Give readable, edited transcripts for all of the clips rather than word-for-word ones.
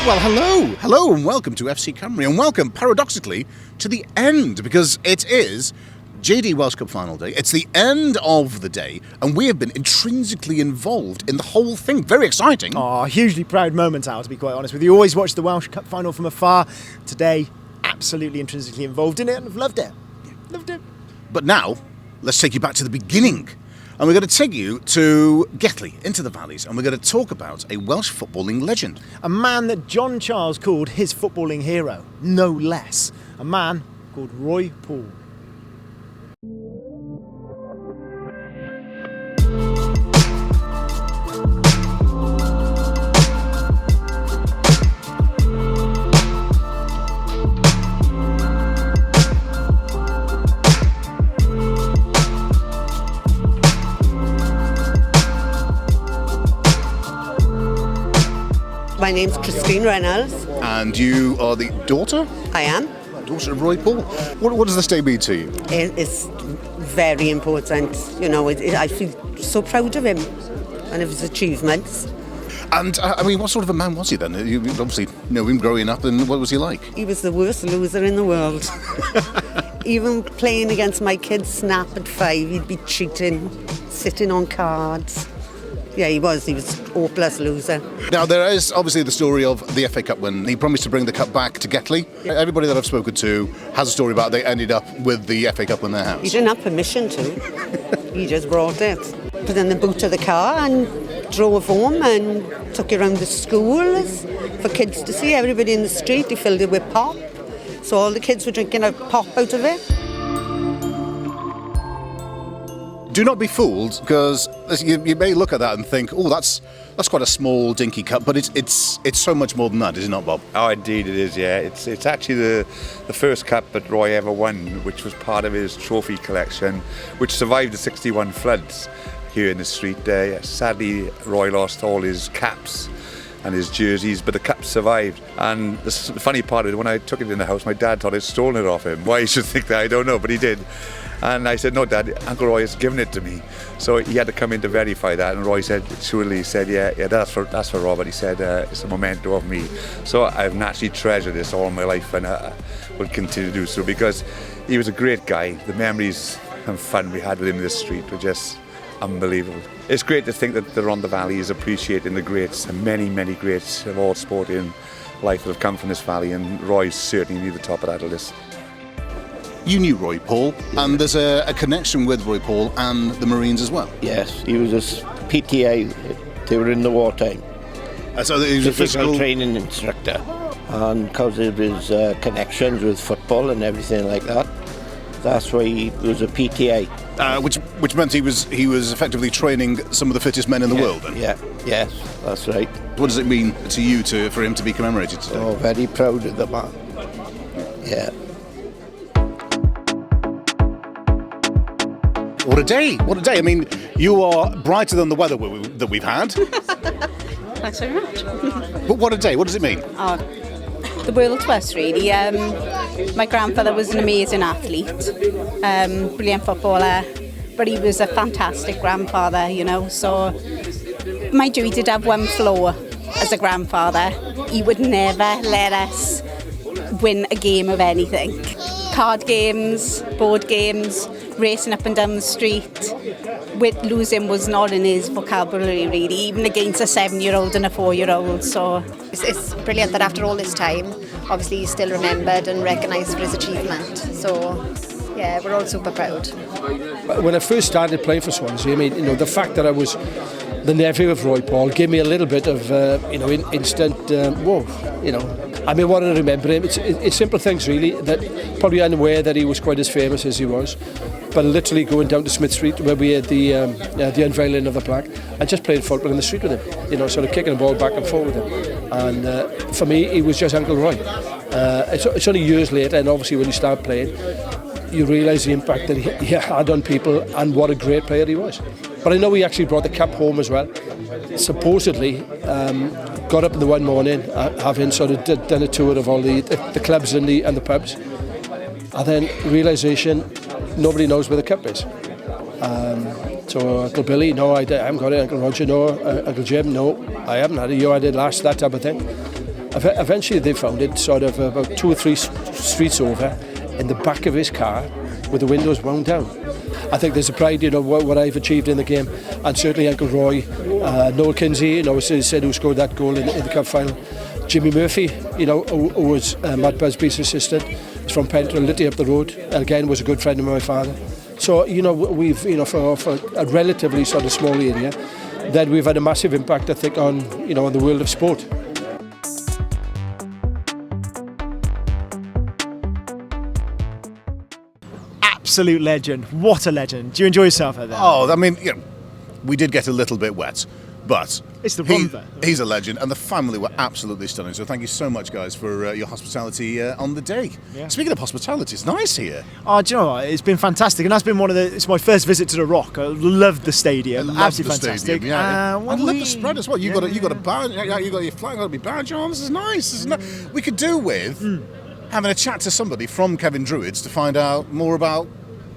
Well, hello and welcome to FC CYMRU, and welcome, paradoxically, to the end, because it is JD Welsh Cup Final day. It's the end of the day, and we have been intrinsically involved in the whole thing. Very exciting. Oh, hugely proud moment, Al, to be quite honest with you. Always watched the Welsh Cup Final from afar. Today, absolutely intrinsically involved in it, and I've loved it. Loved it. But now, let's take you back to the beginning. And we're going to take you to Getley, into the valleys, and we're going to talk about a Welsh footballing legend. A man that John Charles called his footballing hero, no less. A man called Roy Paul. My name's Christine Reynolds. And you are the daughter? I am. Daughter of Roy Paul. What does this day mean to you? It's very important. You know, I feel so proud of him and of his achievements. And, what sort of a man was he then? You obviously know him growing up, and what was he like? He was the worst loser in the world. Even playing against my kid's Snap at 5, he'd be cheating, sitting on cards. Yeah, he was hopeless loser. Now, there is obviously the story of the FA Cup when he promised to bring the cup back to Getley. Everybody that I've spoken to has a story about they ended up with the FA Cup in their house. He didn't have permission to. He just brought it. Put in the boot of the car and drove home and took it around the schools for kids to see. Everybody in the street, he filled it with pop. So all the kids were drinking a pop out of it. Do not be fooled, because you may look at that and think, oh, that's quite a small, dinky cup, but it's so much more than that, is it not, Bob? Oh, indeed it is, yeah. It's actually the first cup that Roy ever won, which was part of his trophy collection, which survived the 61 floods here in the street. Sadly, Roy lost all his caps and his jerseys, but the cup survived. And the funny part is, when I took it in the house, my dad thought I'd stolen it off him. Why he should think that, I don't know, but he did. And I said, no, Dad, Uncle Roy has given it to me. So he had to come in to verify that. And Roy said, yeah, that's for Robert. He said, it's a memento of me. So I've naturally treasured this all my life, and will continue to do so, because he was a great guy. The memories and fun we had with him in the street were just unbelievable. It's great to think that the Rhondda Valley is appreciating the greats, and many, many greats of all sporting life that have come from this valley, and Roy's certainly near the top of that list. You knew Roy Paul, and there's a connection with Roy Paul and the Marines as well. Yes, he was a PTA. They were in the wartime. So he was a physical training instructor, and because of his connections with football and everything like that, that's why he was a PTA. Which meant he was effectively training some of the fittest men in the world. Then. Yeah, yes, that's right. What does it mean to you for him to be commemorated today? Oh, very proud of the man. Yeah. What a day! What a day! I mean, you are brighter than the weather that we've had. Thanks very much. But what a day! What does it mean? Oh, the world to us, really. My grandfather was an amazing athlete, brilliant footballer, but he was a fantastic grandfather, you know. So, mind you, he did have one flaw as a grandfather. He would never let us win a game of anything. Card games, board games, racing up and down the street. Losing was not in his vocabulary, really, even against a 7-year-old and a 4-year-old. So it's brilliant that after all this time, obviously he's still remembered and recognised for his achievement. So yeah, we're all super proud. When I first started playing for Swansea, the fact that I was the nephew of Roy Paul gave me a little bit of, instant, whoa, what I remember him, it's simple things really, that probably unaware that he was quite as famous as he was, but literally going down to Smith Street where we had the unveiling of the plaque and just playing football in the street with him, sort of kicking the ball back and forth with him. And for me, he was just Uncle Roy. It's only years later, and obviously when you start playing, you realise the impact that he had on people and what a great player he was. But I know he actually brought the cup home as well. Supposedly, got up in the one morning, having sort of done a tour of all the clubs and the pubs, and then realisation, nobody knows where the cup is. So Uncle Billy, no, I haven't got it. Uncle Roger, no. Uncle Jim, no, I haven't had it. I did last, that type of thing. Eventually they found it sort of about 2 or 3 streets over in the back of his car with the windows wound down. I think there's a pride, what I've achieved in the game, and certainly Uncle Roy, Noel Kinsey, said who scored that goal in the cup final. Jimmy Murphy, who was Matt Busby's assistant, he's from Pentre, literally up the road. Again, was a good friend of my father. So, we've, for a relatively sort of small area, then we've had a massive impact, I think, on the world of sport. Absolute legend. What a legend. Do you enjoy yourself out there? Oh, I mean, we did get a little bit wet, but it's the Rhondda. He's a legend, and the family were absolutely stunning. So thank you so much, guys, for your hospitality on the day. Yeah. Speaking of hospitality, it's nice here. Oh, do you know what? It's been fantastic, and that's been it's my first visit to the Rock. I loved the stadium. Absolutely fantastic. Stadium, yeah. I love the spread as well. You got a badge. You got your flag. Got to be badge on. This is nice. We could do with having a chat to somebody from Kevin Druids to find out more about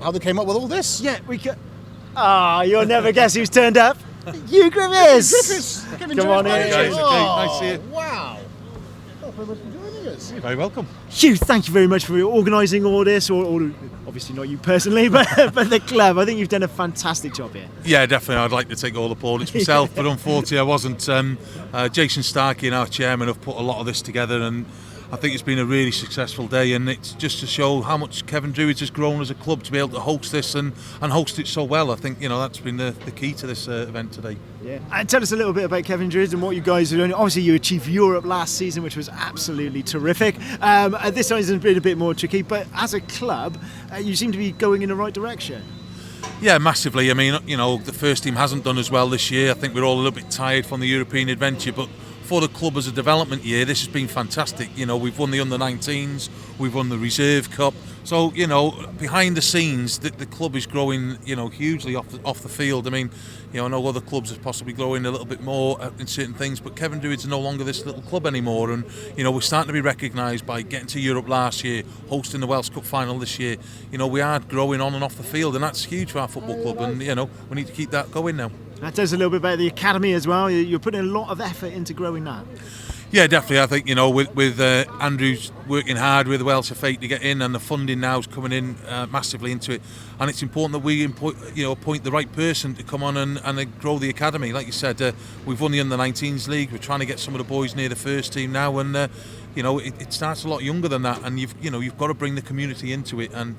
how they came up with all this. Yeah, we could. You'll never guess who's turned up. Hugh Griffiths! Come on in. Nice to see you. Wow. Thank you very much for joining us. You're very welcome. Hugh, thank you very much for organising all this, or obviously not you personally, but the club. I think you've done a fantastic job here. Yeah, definitely. I'd like to take all the plaudits myself, but unfortunately I wasn't. Jason Starkey and our chairman have put a lot of this together, and I think it's been a really successful day, and it's just to show how much Kevin Druids has grown as a club to be able to host this and host it so well. I think that's been the key to this event today. Yeah. And tell us a little bit about Kevin Druids and what you guys are doing. Obviously you achieved Europe last season, which was absolutely terrific. This season's been a bit more tricky, but as a club, you seem to be going in the right direction. Yeah, massively. I mean, the first team hasn't done as well this year. I think we're all a little bit tired from the European adventure, but for the club as a development year, this has been fantastic. We've won the under-19s, we've won the Reserve Cup. So, behind the scenes, the club is growing, hugely off the field. I mean, I know other clubs are possibly growing a little bit more in certain things, but Kevin Druids are no longer this little club anymore. And, we're starting to be recognised by getting to Europe last year, hosting the Welsh Cup Final this year. We are growing on and off the field, and that's huge for our football club. And, we need to keep that going now. That tells us a little bit about the academy as well. You're putting a lot of effort into growing that. Yeah, definitely. I think, with Andrew's working hard with the Welsh FA to get in, and the funding now is coming in massively into it. And it's important that we appoint the right person to come on and grow the academy. Like you said, we've won the Under-19s League. We're trying to get some of the boys near the first team now, and it starts a lot younger than that. And you've got to bring the community into it. And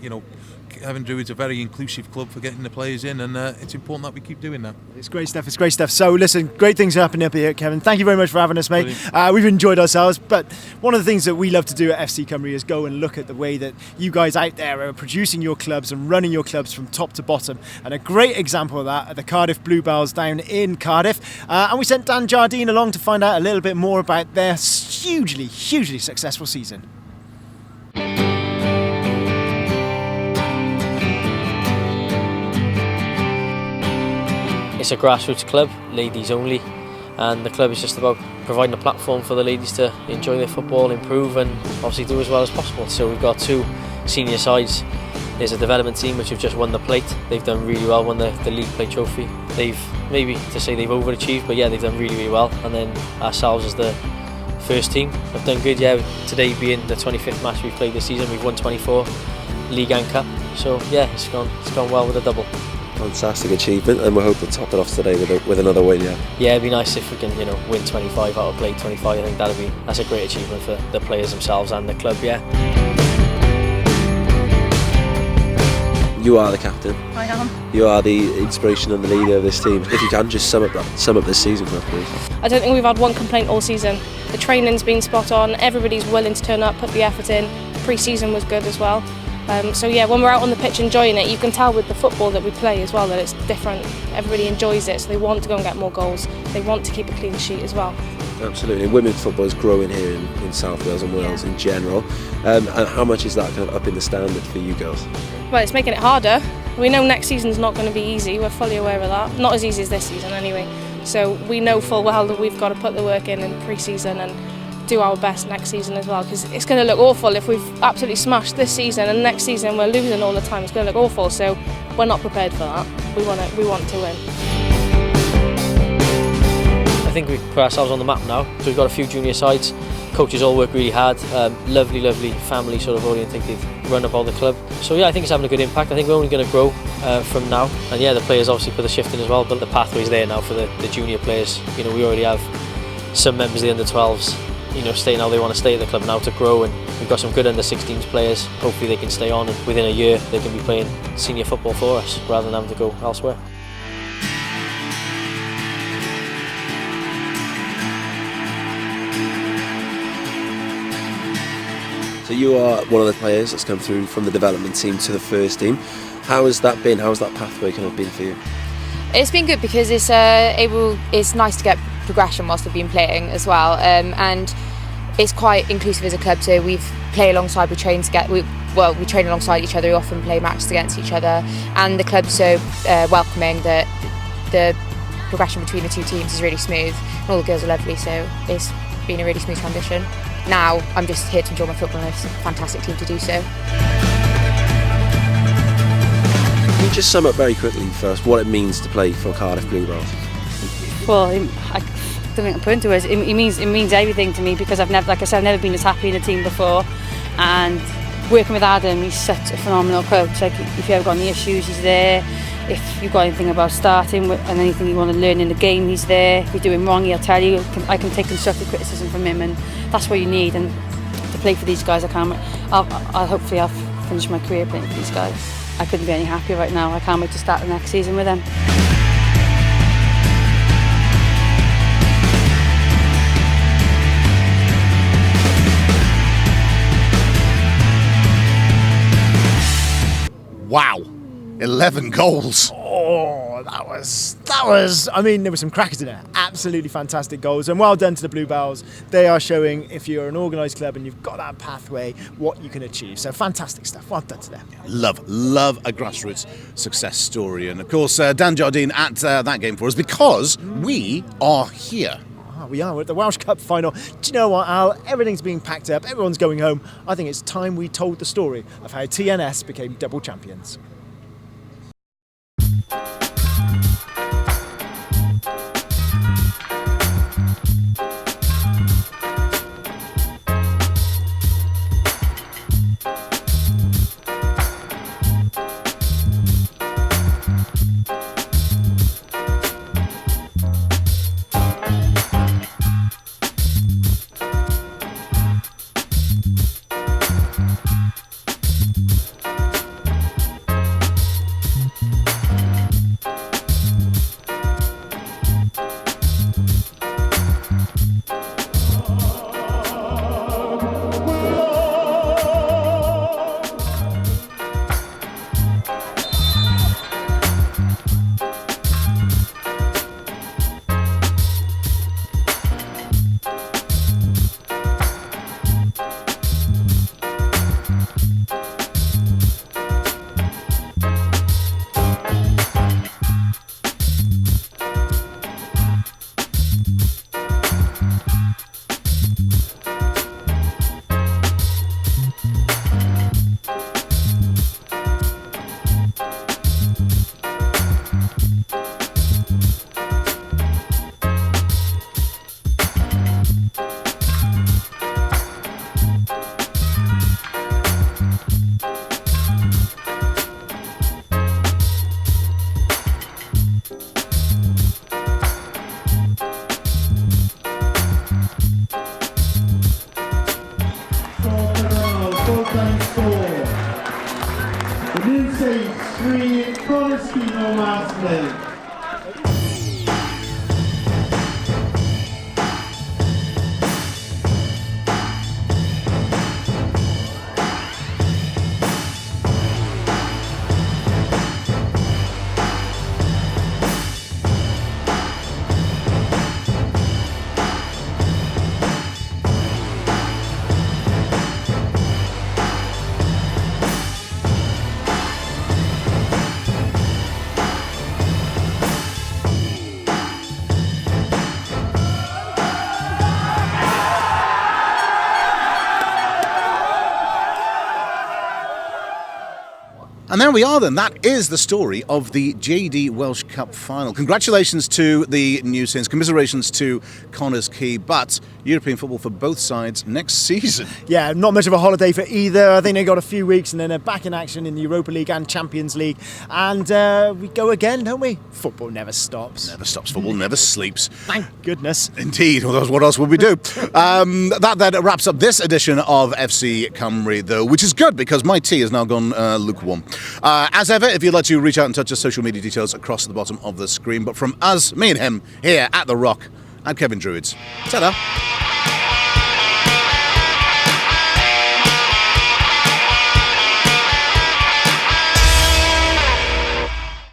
Kevin Druids a very inclusive club for getting the players in, and it's important that we keep doing that. It's great stuff. So listen, great things happening up here, Kevin. Thank you very much for having us, mate. We've enjoyed ourselves, but one of the things that we love to do at FC CYMRU is go and look at the way that you guys out there are producing your clubs and running your clubs from top to bottom. And a great example of that are the Cardiff Bluebelles down in Cardiff. And we sent Dan Jardine along to find out a little bit more about their hugely successful season. It's a grassroots club, ladies only, and the club is just about providing a platform for the ladies to enjoy their football, improve, and obviously do as well as possible. So we've got 2 senior sides. There's a development team which have just won the plate. They've done really well, won the league plate trophy. They've, maybe to say they've overachieved, but yeah, they've done really well. And then ourselves as the first team have done good. Yeah, today being the 25th match we've played this season, we've won 24, league and cup. So yeah, it's gone well with a double. Fantastic achievement, and we're hoping to top it off today with another win. Yeah, it'd be nice if we can win 25 out of play 25. I think that's a great achievement for the players themselves and the club. Yeah. You are the captain. I am. You are the inspiration and the leader of this team. If you can just sum up this season for us, please. I don't think we've had one complaint all season. The training's been spot on. Everybody's willing to turn up, put the effort in. Pre-season was good as well. So yeah, when we're out on the pitch enjoying it, you can tell with the football that we play as well that it's different. Everybody enjoys it, so they want to go and get more goals. They want to keep a clean sheet as well. Absolutely. Women's football is growing here in South Wales and Wales in general. And how much is that kind of up in the standard for you girls? Well, it's making it harder. We know next season's not going to be easy. We're fully aware of that. Not as easy as this season anyway. So we know full well that we've got to put the work in pre-season and do our best next season as well, because it's going to look awful if we've absolutely smashed this season and next season we're losing all the time. It's going to look awful, so we're not prepared for that. We want to win. I think we've put ourselves on the map now. So we've got a few junior sides. coaches all work really hard. Lovely family sort of orientated run about the club. So yeah, I think it's having a good impact. I think we're only going to grow from now. And yeah, the players obviously put the shift in as well, but the pathway's there now for the junior players. You know, we already have some members of the under-12s, you know, staying how they want to stay at the club now to grow, and we've got some good under-16s players. Hopefully they can stay on, and within a year they can be playing senior football for us rather than having to go elsewhere. So you are one of the players that's come through from the development team to the first team. How has that been? How has that pathway kind of been for you? It's been good because it's nice to get progression whilst we've been playing as well, and it's quite inclusive as a club. So we play alongside, we train together. We train alongside each other. We often play matches against each other, and the club's so welcoming that the progression between the two teams is really smooth. And all the girls are lovely, so it's been a really smooth transition. Now I'm just here to enjoy my football, and it's a fantastic team to do so. Can you just sum up very quickly for us what it means to play for Cardiff Bluebelles? Well, I don't think I put into it. It means everything to me, because I've never been as happy in a team before, and working with Adam, he's such a phenomenal coach. Like, if you ever got any issues, he's there. If you've got anything about starting and anything you want to learn in the game, he's there. If you're doing wrong, he'll tell you. I can take constructive criticism from him, and that's what you need. And to play for these guys, hopefully I'll finish my career playing for these guys. I couldn't be any happier right now. I can't wait to start the next season with them. Wow, 11 goals. Oh, that was. I mean, there were some crackers in there. Absolutely fantastic goals, and well done to the Bluebelles. They are showing, if you're an organised club and you've got that pathway, what you can achieve. So fantastic stuff. Well done to them. Love a grassroots success story, and of course Dan Jardine at that game for us, because we are here. We are at the Welsh Cup Final. Do you know what, Al? Everything's being packed up. Everyone's going home. I think it's time we told the story of how TNS became double champions. And there we are then. That is the story of the JD Welsh Cup Final. Congratulations to the new Saints. Commiserations to Connors Quay. But European football for both sides next season. Yeah, not much of a holiday for either. I think they got a few weeks and then they're back in action in the Europa League and Champions League. And we go again, don't we? Football never stops. Never stops. Football never sleeps. Thank goodness. Indeed. What else would we do? That then wraps up this edition of FC Cymru, though, which is good because my tea has now gone lukewarm. As ever, if you'd like to reach out and touch us, social media details across the bottom of the screen. But from us, me and him, here at The Rock, I'm Kevin Druids. Ta-da!